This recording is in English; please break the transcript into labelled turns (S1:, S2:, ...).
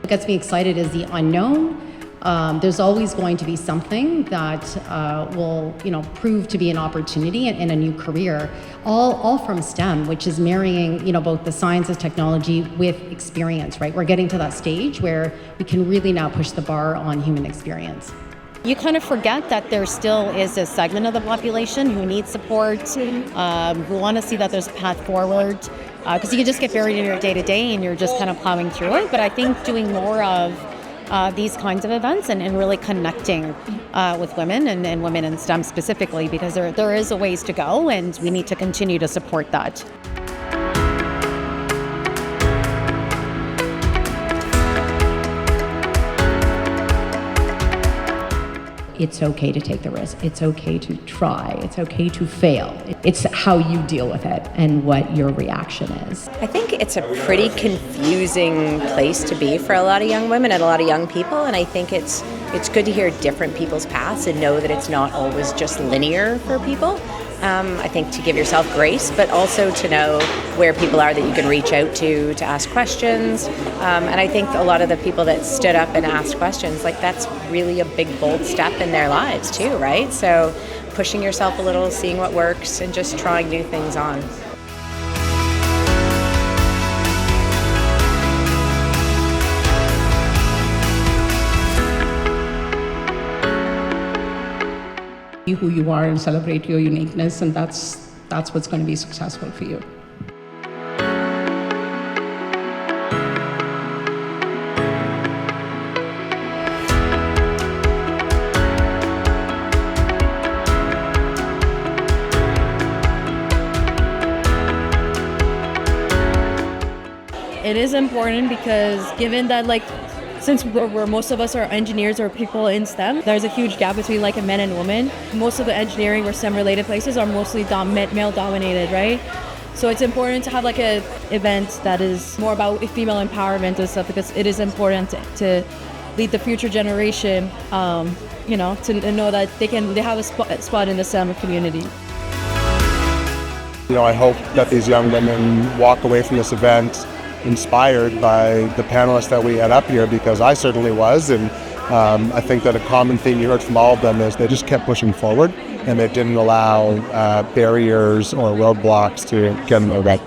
S1: What gets me excited is the unknown. There's always going to be something that will, prove to be an opportunity in a new career, all from STEM, which is marrying, both the science and technology with experience, right? We're getting to that stage where we can really now push the bar on human experience.
S2: You kind of forget that there still is a segment of the population who needs support, who want to see that there's a path forward, because you can just get buried in your day-to-day and you're just kind of plowing through it. But I think doing more of these kinds of events and really connecting with women and women in STEM specifically, because there is a ways to go and we need to continue to support that.
S1: It's okay to take the risk. It's okay to try. It's okay to fail. It's how you deal with it and what your reaction is.
S3: I think it's a pretty confusing place to be for a lot of young women and a lot of young people, and I think it's good to hear different people's paths and know that it's not always just linear for people. I think to give yourself grace, but also to know where people are that you can reach out to ask questions. And I think a lot of the people that stood up and asked questions, that's really a big, bold step in their lives too, right? So pushing yourself a little, seeing what works, and just trying new things on.
S4: Be who you are and celebrate your uniqueness, and that's what's going to be successful for you.
S5: It is important because given that since we're most of us are engineers or people in STEM, there's a huge gap between a men and women. Most of the engineering or STEM related places are mostly male dominated, right? So it's important to have a event that is more about female empowerment and stuff, because it is important to lead the future generation, to know that they have a spot in the STEM community.
S6: I hope that these young women walk away from this event inspired by the panelists that we had up here, because I certainly was, and I think that a common theme you heard from all of them is they just kept pushing forward and they didn't allow barriers or roadblocks to get in their way.